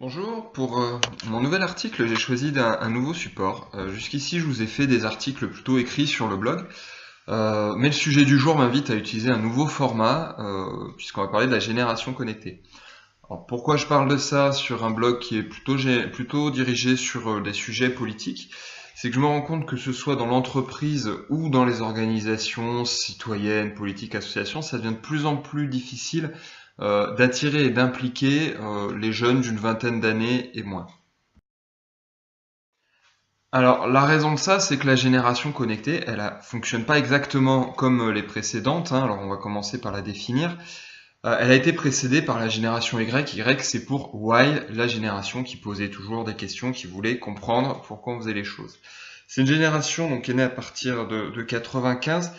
Bonjour, pour mon nouvel article, j'ai choisi un nouveau support. Jusqu'ici, je vous ai fait des articles plutôt écrits sur le blog, mais le sujet du jour m'invite à utiliser un nouveau format, puisqu'on va parler de la génération connectée. Alors, pourquoi je parle de ça sur un blog qui est plutôt dirigé sur des sujets politiques? C'est que je me rends compte que ce soit dans l'entreprise ou dans les organisations citoyennes, politiques, associations, ça devient de plus en plus difficile d'attirer et d'impliquer les jeunes d'une vingtaine d'années et moins. Alors la raison de ça, c'est que la génération connectée, fonctionne pas exactement comme les précédentes, hein. Alors on va commencer par la définir. Elle a été précédée par la génération Y. Y, c'est pour Why, la génération qui posait toujours des questions, qui voulait comprendre pourquoi on faisait les choses. C'est une génération donc, qui est née à partir de 95.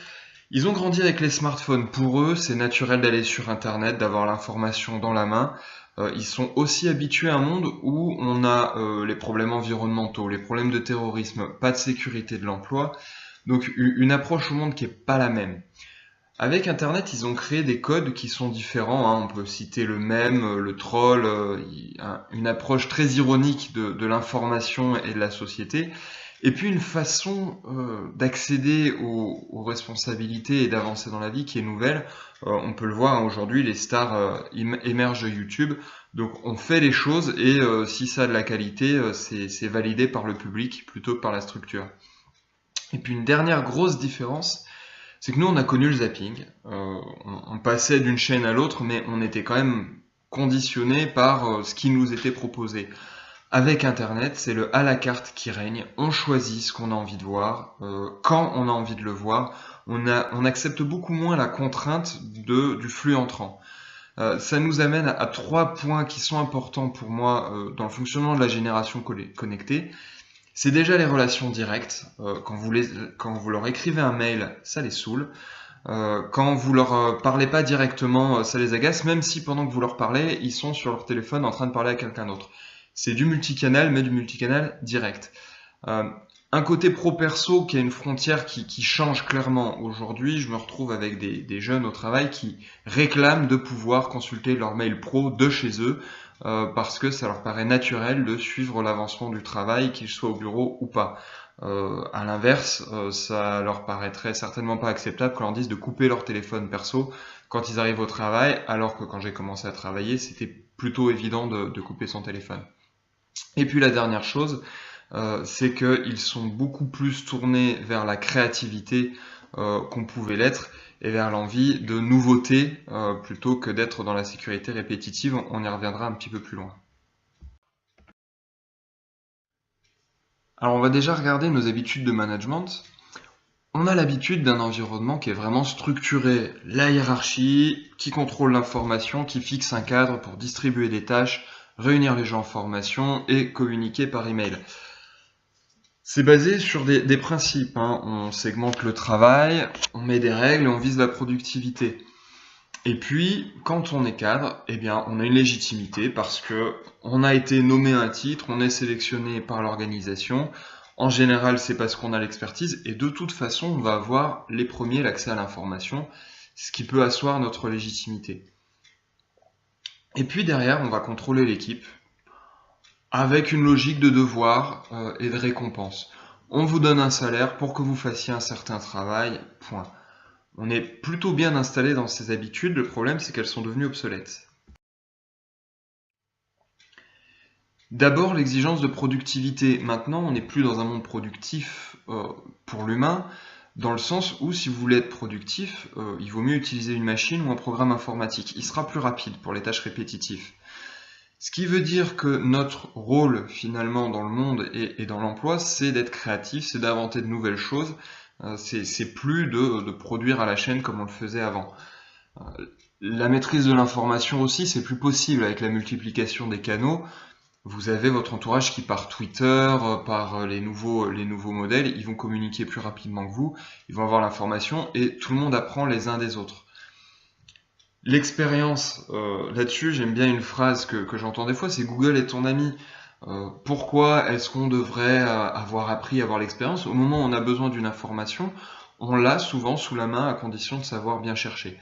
Ils ont grandi avec les smartphones. Pour eux, c'est naturel d'aller sur Internet, d'avoir l'information dans la main. Ils sont aussi habitués à un monde où on a les problèmes environnementaux, les problèmes de terrorisme, pas de sécurité de l'emploi. Donc une approche au monde qui est pas la même. Avec Internet, ils ont créé des codes qui sont différents, hein. On peut citer le mème, le troll, une approche très ironique de l'information et de la société. Et puis une façon d'accéder aux responsabilités et d'avancer dans la vie qui est nouvelle. On peut le voir, hein, aujourd'hui, les stars émergent de YouTube. Donc on fait les choses et si ça a de la qualité, c'est validé par le public plutôt que par la structure. Et puis une dernière grosse différence, c'est que nous on a connu le zapping. On passait d'une chaîne à l'autre, mais on était quand même conditionné par ce qui nous était proposé. Avec Internet, c'est le à la carte qui règne. On choisit ce qu'on a envie de voir, quand on a envie de le voir. On accepte beaucoup moins la contrainte du flux entrant. Ça nous amène à trois points qui sont importants pour moi dans le fonctionnement de la génération connectée. C'est déjà les relations directes. Quand vous leur écrivez un mail, ça les saoule. Quand vous leur parlez pas directement, ça les agace, même si pendant que vous leur parlez, ils sont sur leur téléphone en train de parler à quelqu'un d'autre. C'est du multicanal, mais du multicanal direct. Un côté pro-perso qui a une frontière qui change clairement. Aujourd'hui, je me retrouve avec des jeunes au travail qui réclament de pouvoir consulter leur mail pro de chez eux parce que ça leur paraît naturel de suivre l'avancement du travail, qu'ils soient au bureau ou pas. À l'inverse, ça leur paraîtrait certainement pas acceptable qu'on leur dise de couper leur téléphone perso quand ils arrivent au travail, alors que quand j'ai commencé à travailler, c'était plutôt évident de couper son téléphone. Et puis la dernière chose, c'est qu'ils sont beaucoup plus tournés vers la créativité qu'on pouvait l'être et vers l'envie de nouveautés plutôt que d'être dans la sécurité répétitive. On y reviendra un petit peu plus loin. Alors on va déjà regarder nos habitudes de management. On a l'habitude d'un environnement qui est vraiment structuré, la hiérarchie, qui contrôle l'information, qui fixe un cadre pour distribuer des tâches, réunir les gens en formation et communiquer par email. C'est basé sur des principes, hein. On segmente le travail, on met des règles et on vise la productivité. Et puis, quand on est cadre, eh bien, on a une légitimité parce que on a été nommé à un titre, on est sélectionné par l'organisation. En général, c'est parce qu'on a l'expertise et de toute façon, on va avoir les premiers l'accès à l'information, ce qui peut asseoir notre légitimité. Et puis derrière, on va contrôler l'équipe avec une logique de devoir et de récompense. On vous donne un salaire pour que vous fassiez un certain travail, point. On est plutôt bien installé dans ces habitudes, le problème c'est qu'elles sont devenues obsolètes. D'abord l'exigence de productivité. Maintenant on n'est plus dans un monde productif pour l'humain, dans le sens où si vous voulez être productif, il vaut mieux utiliser une machine ou un programme informatique. Il sera plus rapide pour les tâches répétitives. Ce qui veut dire que notre rôle finalement dans le monde et dans l'emploi, c'est d'être créatif, c'est d'inventer de nouvelles choses, c'est plus de produire à la chaîne comme on le faisait avant. La maîtrise de l'information aussi, c'est plus possible avec la multiplication des canaux. Vous avez votre entourage qui par Twitter, par les nouveaux modèles, ils vont communiquer plus rapidement que vous, ils vont avoir l'information et tout le monde apprend les uns des autres. L'expérience, là-dessus, j'aime bien une phrase que j'entends des fois, c'est Google est ton ami. Pourquoi est-ce qu'on devrait avoir appris à avoir l'expérience? Au moment où on a besoin d'une information, on l'a souvent sous la main à condition de savoir bien chercher.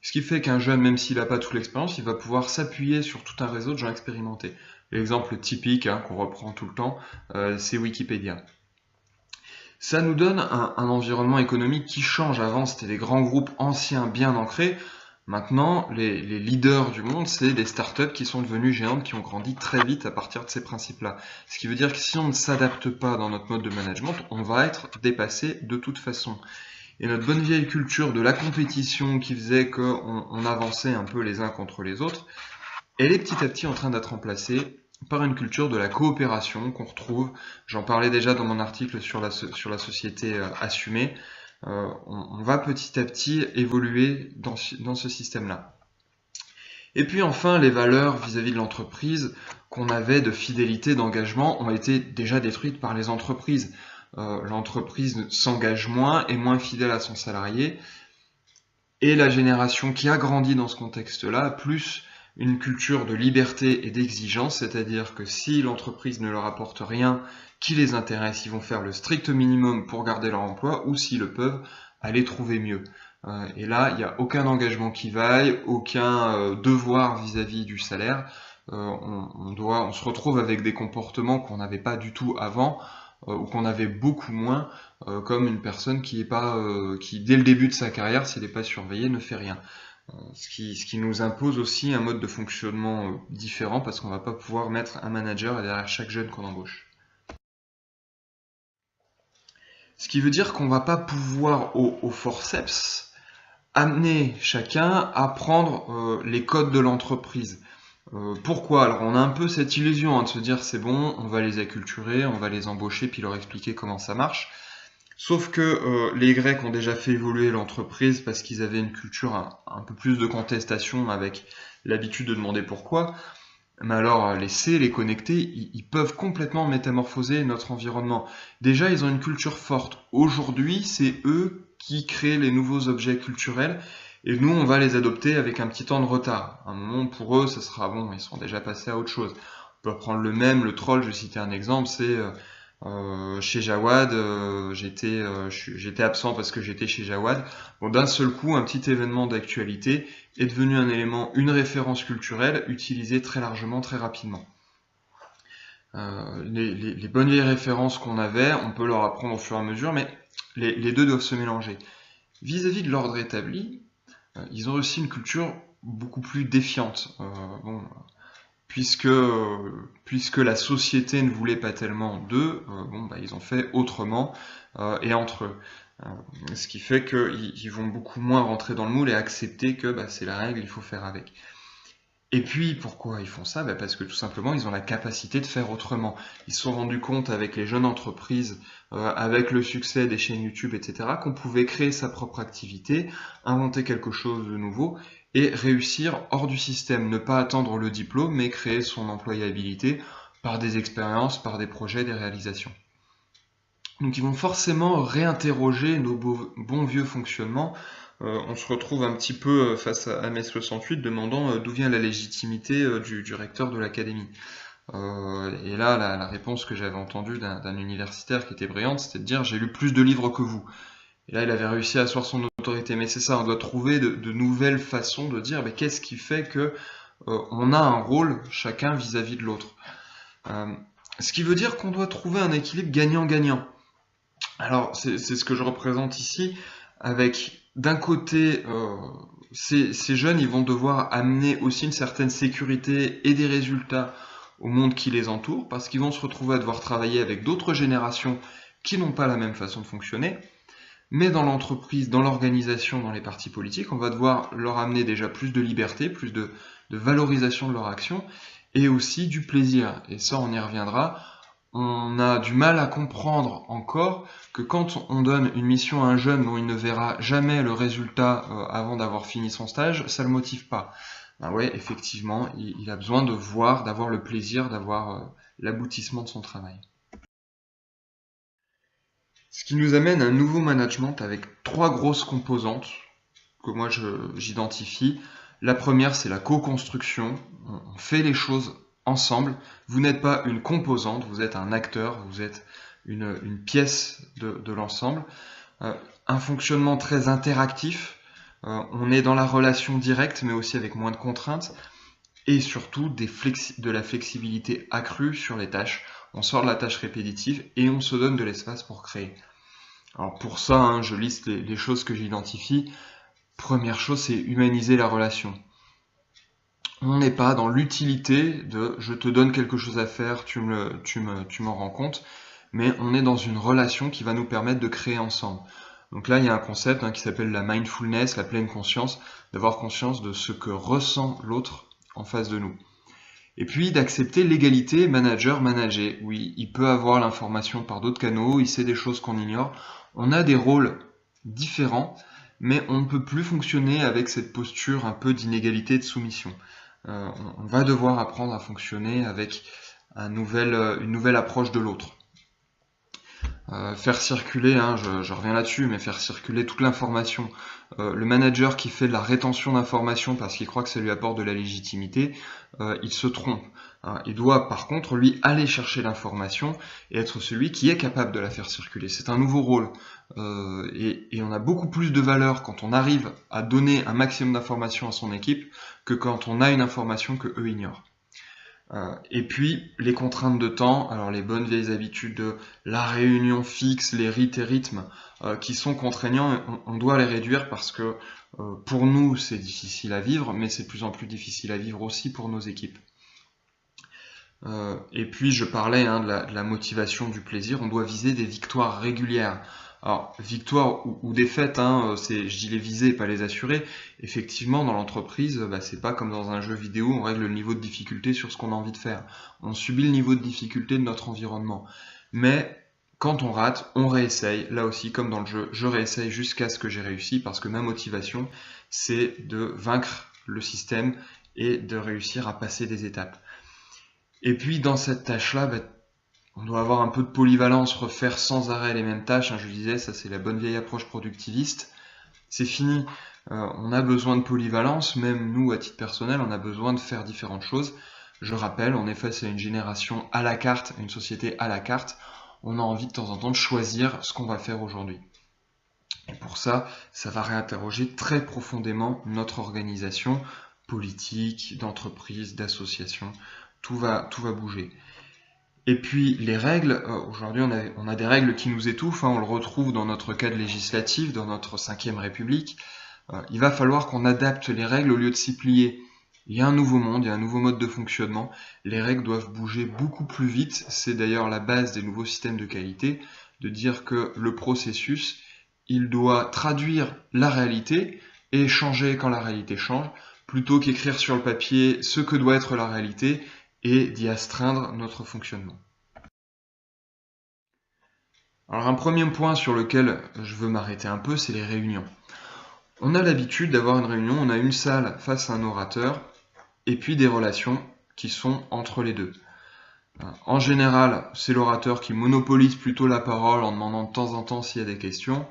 Ce qui fait qu'un jeune, même s'il n'a pas toute l'expérience, il va pouvoir s'appuyer sur tout un réseau de gens expérimentés. L'exemple typique qu'on reprend tout le temps, c'est Wikipédia. Ça nous donne un environnement économique qui change. Avant, c'était des grands groupes anciens bien ancrés. Maintenant, les leaders du monde, c'est des startups qui sont devenues géantes, qui ont grandi très vite à partir de ces principes-là. Ce qui veut dire que si on ne s'adapte pas dans notre mode de management, on va être dépassé de toute façon. Et notre bonne vieille culture de la compétition qui faisait qu'on avançait un peu les uns contre les autres, elle est petit à petit en train d'être remplacée par une culture de la coopération qu'on retrouve, j'en parlais déjà dans mon article sur la société assumée, on va petit à petit évoluer dans ce système-là. Et puis enfin, les valeurs vis-à-vis de l'entreprise qu'on avait de fidélité, d'engagement, ont été déjà détruites par les entreprises. L'entreprise s'engage moins, est moins fidèle à son salarié, et la génération qui a grandi dans ce contexte-là, plus une culture de liberté et d'exigence, c'est-à-dire que si l'entreprise ne leur apporte rien qui les intéresse, ils vont faire le strict minimum pour garder leur emploi, ou s'ils le peuvent, aller trouver mieux. Et là, il n'y a aucun engagement qui vaille, aucun devoir vis-à-vis du salaire. On se retrouve avec des comportements qu'on n'avait pas du tout avant, ou qu'on avait beaucoup moins, comme une personne qui dès le début de sa carrière, s'il n'est pas surveillé, ne fait rien. Ce qui nous impose aussi un mode de fonctionnement différent, parce qu'on ne va pas pouvoir mettre un manager derrière chaque jeune qu'on embauche. Ce qui veut dire qu'on ne va pas pouvoir au forceps amener chacun à prendre les codes de l'entreprise. Pourquoi? Alors on a un peu cette illusion de se dire c'est bon, on va les acculturer, on va les embaucher, puis leur expliquer comment ça marche. Sauf que les Grecs ont déjà fait évoluer l'entreprise parce qu'ils avaient une culture un peu plus de contestation, avec l'habitude de demander pourquoi. Mais alors les C, les connectés, ils peuvent complètement métamorphoser notre environnement. Déjà, ils ont une culture forte. Aujourd'hui, c'est eux qui créent les nouveaux objets culturels, et nous, on va les adopter avec un petit temps de retard. À un moment, pour eux, ça sera bon, ils sont déjà passés à autre chose. On peut prendre le troll, je vais citer un exemple, c'est chez Jawad, j'étais absent parce que j'étais chez Jawad. Bon, d'un seul coup, un petit événement d'actualité est devenu un élément, une référence culturelle utilisée très largement, très rapidement. Les bonnes vieilles références qu'on avait, on peut leur apprendre au fur et à mesure, mais les deux doivent se mélanger. Vis-à-vis de l'ordre établi, ils ont aussi une culture beaucoup plus défiante. Puisque la société ne voulait pas tellement d'eux, ils ont fait autrement et entre eux. Ce qui fait qu'ils vont beaucoup moins rentrer dans le moule et accepter que c'est la règle, il faut faire avec. Et puis, pourquoi ils font ça? Parce que tout simplement, ils ont la capacité de faire autrement. Ils se sont rendus compte avec les jeunes entreprises, avec le succès des chaînes YouTube, etc., qu'on pouvait créer sa propre activité, inventer quelque chose de nouveau, et réussir hors du système. Ne pas attendre le diplôme, mais créer son employabilité par des expériences, par des projets, des réalisations. Donc ils vont forcément réinterroger nos bons vieux fonctionnements. On se retrouve un petit peu face à mai 68 demandant d'où vient la légitimité du recteur de l'académie. Et là, la réponse que j'avais entendue d'un universitaire qui était brillante, c'était de dire « j'ai lu plus de livres que vous ». Et là, il avait réussi à asseoir son autorité. Mais c'est ça, on doit trouver de nouvelles façons de dire qu'est-ce qui fait que on a un rôle chacun vis-à-vis de l'autre. Ce qui veut dire qu'on doit trouver un équilibre gagnant-gagnant. Alors, c'est ce que je représente ici, avec d'un côté, ces jeunes, ils vont devoir amener aussi une certaine sécurité et des résultats au monde qui les entoure, parce qu'ils vont se retrouver à devoir travailler avec d'autres générations qui n'ont pas la même façon de fonctionner. Mais dans l'entreprise, dans l'organisation, dans les partis politiques, on va devoir leur amener déjà plus de liberté, plus de valorisation de leur action, et aussi du plaisir. Et ça, on y reviendra. On a du mal à comprendre encore que quand on donne une mission à un jeune dont il ne verra jamais le résultat avant d'avoir fini son stage, ça ne le motive pas. Ouais, effectivement, il a besoin de voir, d'avoir le plaisir, d'avoir l'aboutissement de son travail. Ce qui nous amène à un nouveau management avec 3 grosses composantes que moi j'identifie. La première, c'est la co-construction. On fait les choses ensemble. Vous n'êtes pas une composante, vous êtes un acteur, vous êtes une pièce de l'ensemble. Un fonctionnement très interactif. On est dans la relation directe, mais aussi avec moins de contraintes, et surtout de la flexibilité accrue sur les tâches. On sort de la tâche répétitive et on se donne de l'espace pour créer. Alors pour ça, hein, je liste les choses que j'identifie. Première chose, c'est humaniser la relation. On n'est pas dans l'utilité de je te donne quelque chose à faire, tu m'en rends compte, mais on est dans une relation qui va nous permettre de créer ensemble. Donc là, il y a un concept qui s'appelle la mindfulness, la pleine conscience, d'avoir conscience de ce que ressent l'autre en face de nous. Et puis d'accepter l'égalité manager-manager. Oui, il peut avoir l'information par d'autres canaux, il sait des choses qu'on ignore. On a des rôles différents, mais on ne peut plus fonctionner avec cette posture un peu d'inégalité et de soumission. On va devoir apprendre à fonctionner avec une nouvelle approche de l'autre. Faire circuler, je reviens là-dessus, mais faire circuler toute l'information. Le manager qui fait de la rétention d'informations parce qu'il croit que ça lui apporte de la légitimité, il se trompe. Il doit par contre, lui, aller chercher l'information et être celui qui est capable de la faire circuler. C'est un nouveau rôle. Et on a beaucoup plus de valeur quand on arrive à donner un maximum d'informations à son équipe que quand on a une information que eux ignorent. Et puis, les contraintes de temps, alors les bonnes vieilles habitudes de la réunion fixe, les rites et rythmes qui sont contraignants, on doit les réduire parce que pour nous, c'est difficile à vivre, mais c'est de plus en plus difficile à vivre aussi pour nos équipes. Et puis, je parlais de la motivation, du plaisir, on doit viser des victoires régulières. Alors, victoire ou défaite, je dis les viser, pas les assurer. Effectivement, dans l'entreprise, c'est pas comme dans un jeu vidéo, on règle le niveau de difficulté sur ce qu'on a envie de faire. On subit le niveau de difficulté de notre environnement. Mais quand on rate, on réessaye. Là aussi, comme dans le jeu, je réessaye jusqu'à ce que j'ai réussi, parce que ma motivation, c'est de vaincre le système et de réussir à passer des étapes. Et puis, dans cette tâche-là, on doit avoir un peu de polyvalence, refaire sans arrêt les mêmes tâches. Je disais, ça c'est la bonne vieille approche productiviste. C'est fini. On a besoin de polyvalence, même nous, à titre personnel, on a besoin de faire différentes choses. Je rappelle, on est face à une génération à la carte, à une société à la carte. On a envie de temps en temps de choisir ce qu'on va faire aujourd'hui. Et pour ça, ça va réinterroger très profondément notre organisation politique, d'entreprise, d'association. Tout va bouger. Et puis les règles, aujourd'hui on a des règles qui nous étouffent, on le retrouve dans notre cadre législatif, dans notre 5e République. Il va falloir qu'on adapte les règles au lieu de s'y plier. Il y a un nouveau monde, il y a un nouveau mode de fonctionnement, les règles doivent bouger beaucoup plus vite, c'est d'ailleurs la base des nouveaux systèmes de qualité, de dire que le processus, il doit traduire la réalité et changer quand la réalité change, plutôt qu'écrire sur le papier ce que doit être la réalité, et d'y astreindre notre fonctionnement. Alors un premier point sur lequel je veux m'arrêter un peu, c'est les réunions. On a l'habitude d'avoir une réunion, on a une salle face à un orateur, et puis des relations qui sont entre les deux. En général, c'est l'orateur qui monopolise plutôt la parole en demandant de temps en temps s'il y a des questions,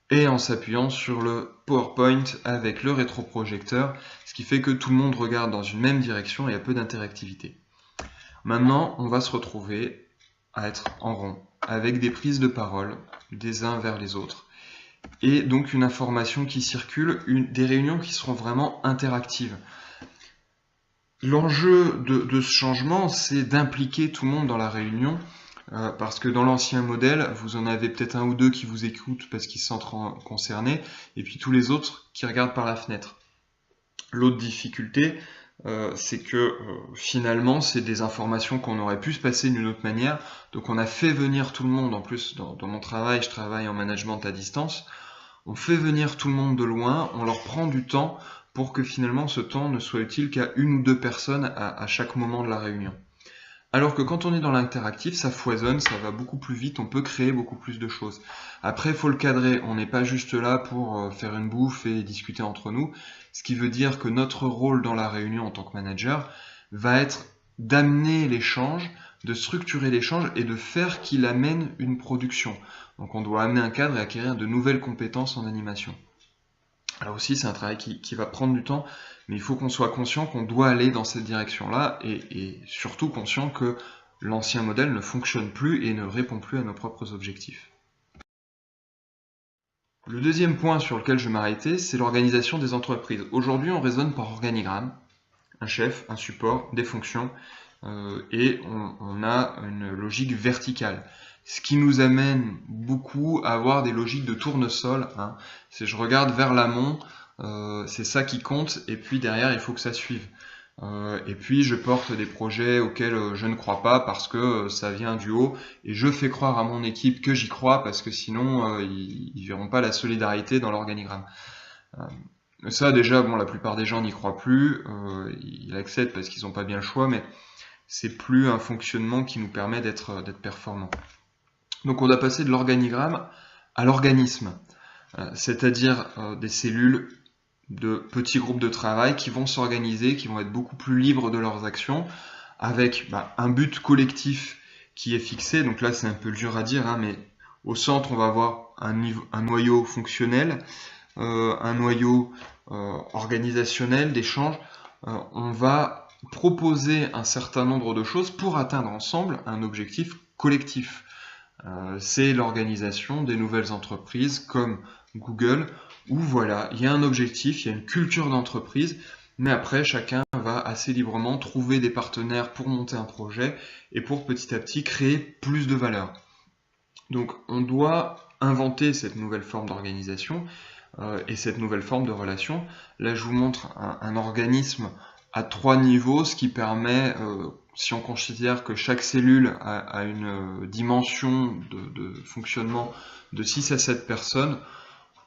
et en s'appuyant sur le PowerPoint avec le rétroprojecteur, ce qui fait que tout le monde regarde dans une même direction et il y a peu d'interactivité. Maintenant, on va se retrouver à être en rond, avec des prises de parole des uns vers les autres, et donc une information qui circule, des réunions qui seront vraiment interactives. L'enjeu de ce changement, c'est d'impliquer tout le monde dans la réunion, parce que dans l'ancien modèle, vous en avez peut-être un ou deux qui vous écoutent parce qu'ils se sentent concernés, et puis tous les autres qui regardent par la fenêtre. L'autre difficulté, c'est que finalement, c'est des informations qu'on aurait pu se passer d'une autre manière, donc on a fait venir tout le monde. En plus, dans mon travail, je travaille en management à distance, on fait venir tout le monde de loin, on leur prend du temps pour que finalement ce temps ne soit utile qu'à une ou deux personnes à chaque moment de la réunion. Alors que quand on est dans l'interactif, ça foisonne, ça va beaucoup plus vite, on peut créer beaucoup plus de choses. Après, il faut le cadrer, on n'est pas juste là pour faire une bouffe et discuter entre nous, ce qui veut dire que notre rôle dans la réunion en tant que manager va être d'amener l'échange, de structurer l'échange et de faire qu'il amène une production. Donc on doit amener un cadre et acquérir de nouvelles compétences en animation. Alors aussi, c'est un travail qui va prendre du temps, mais il faut qu'on soit conscient qu'on doit aller dans cette direction-là et surtout conscient que l'ancien modèle ne fonctionne plus et ne répond plus à nos propres objectifs. Le deuxième point sur lequel je vais m'arrêter, c'est l'organisation des entreprises. Aujourd'hui, on raisonne par organigramme, un chef, un support, des fonctions, et on a une logique verticale. Ce qui nous amène beaucoup à avoir des logiques de tournesol, hein. Si je regarde vers l'amont, c'est ça qui compte, et puis derrière, il faut que ça suive. Et puis je porte des projets auxquels je ne crois pas parce que ça vient du haut, et je fais croire à mon équipe que j'y crois parce que sinon ils verront pas la solidarité dans l'organigramme. Ça déjà, bon, la plupart des gens n'y croient plus, ils acceptent parce qu'ils n'ont pas bien le choix, mais c'est plus un fonctionnement qui nous permet d'être performants. Donc on a passé de l'organigramme à l'organisme, c'est-à-dire des cellules de petits groupes de travail qui vont s'organiser, qui vont être beaucoup plus libres de leurs actions, avec un but collectif qui est fixé. Donc là, c'est un peu dur à dire, hein, mais au centre, on va avoir un noyau fonctionnel, un noyau organisationnel, d'échange. On va proposer un certain nombre de choses pour atteindre ensemble un objectif collectif. C'est l'organisation des nouvelles entreprises comme Google, où voilà, il y a un objectif, il y a une culture d'entreprise, mais après chacun va assez librement trouver des partenaires pour monter un projet et pour petit à petit créer plus de valeur. Donc on doit inventer cette nouvelle forme d'organisation et cette nouvelle forme de relation. Là je vous montre un organisme à 3 niveaux, ce qui permet, si on considère que chaque cellule a une dimension de fonctionnement de 6 à 7 personnes,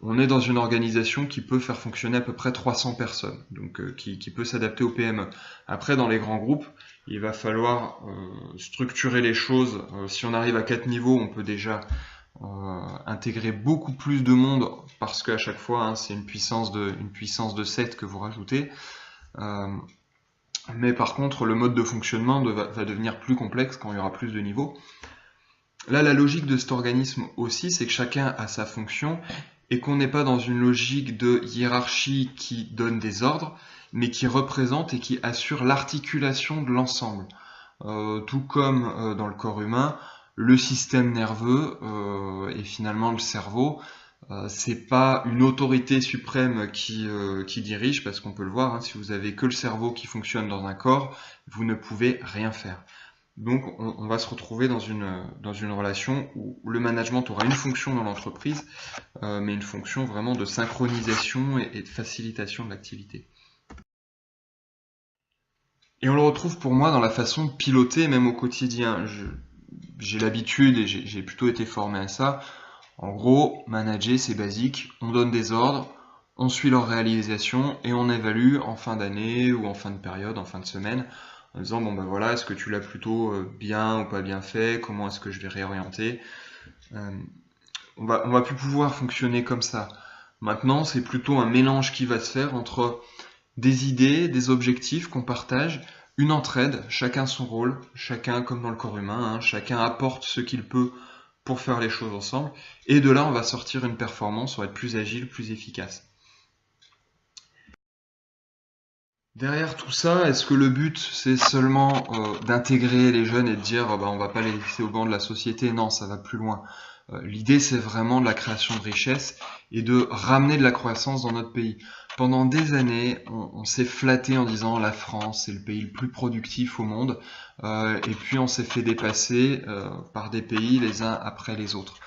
on est dans une organisation qui peut faire fonctionner à peu près 300 personnes, donc qui peut s'adapter au PME. Après, dans les grands groupes, il va falloir structurer les choses. Si on arrive à 4 niveaux, on peut déjà intégrer beaucoup plus de monde, parce qu'à chaque fois, hein, c'est une puissance de 7 que vous rajoutez. Mais par contre, le mode de fonctionnement va devenir plus complexe quand il y aura plus de niveaux. Là, la logique de cet organisme aussi, c'est que chacun a sa fonction et qu'on n'est pas dans une logique de hiérarchie qui donne des ordres, mais qui représente et qui assure l'articulation de l'ensemble. Tout comme dans le corps humain, le système nerveux et finalement le cerveau, c'est pas une autorité suprême qui dirige, parce qu'on peut le voir, hein, si vous avez que le cerveau qui fonctionne dans un corps, vous ne pouvez rien faire. Donc on va se retrouver dans une relation où le management aura une fonction dans l'entreprise, mais une fonction vraiment de synchronisation et de facilitation de l'activité. Et on le retrouve pour moi dans la façon de piloter, même au quotidien. J'ai l'habitude et j'ai plutôt été formé à ça. En gros, manager, c'est basique. On donne des ordres, on suit leur réalisation et on évalue en fin d'année ou en fin de période, en fin de semaine, en disant bon ben voilà, est-ce que tu l'as plutôt bien ou pas bien fait, comment est-ce que je vais réorienter. On va plus pouvoir fonctionner comme ça. Maintenant, c'est plutôt un mélange qui va se faire entre des idées, des objectifs qu'on partage, une entraide, chacun son rôle, chacun comme dans le corps humain, hein, chacun apporte ce qu'il peut pour faire les choses ensemble, et de là on va sortir une performance, on va être plus agile, plus efficace. Derrière tout ça, est-ce que le but c'est seulement d'intégrer les jeunes et de dire on va pas les laisser au banc de la société? Non, ça va plus loin. L'idée c'est vraiment de la création de richesse et de ramener de la croissance dans notre pays. Pendant des années, on s'est flatté en disant la France c'est le pays le plus productif au monde, et puis on s'est fait dépasser par des pays les uns après les autres.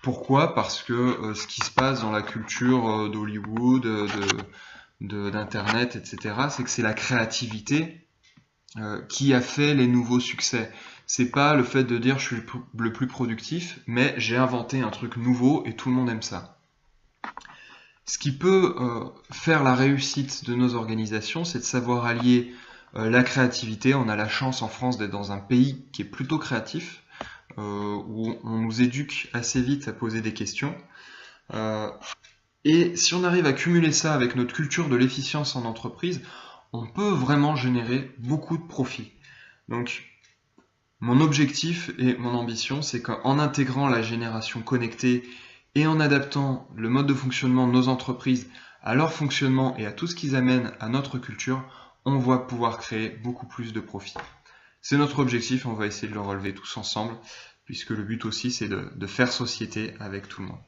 Pourquoi? Parce que ce qui se passe dans la culture d'Hollywood, d'internet, etc., c'est que c'est la créativité qui a fait les nouveaux succès. C'est pas le fait de dire je suis le plus productif, mais j'ai inventé un truc nouveau et tout le monde aime ça. Ce qui peut faire la réussite de nos organisations, c'est de savoir allier la créativité. On a la chance en France d'être dans un pays qui est plutôt créatif, où on nous éduque assez vite à poser des questions. Et si on arrive à cumuler ça avec notre culture de l'efficience en entreprise, on peut vraiment générer beaucoup de profits. Donc, mon objectif et mon ambition, c'est qu'en intégrant la génération connectée et en adaptant le mode de fonctionnement de nos entreprises à leur fonctionnement et à tout ce qu'ils amènent à notre culture, on va pouvoir créer beaucoup plus de profits. C'est notre objectif, on va essayer de le relever tous ensemble, puisque le but aussi c'est de faire société avec tout le monde.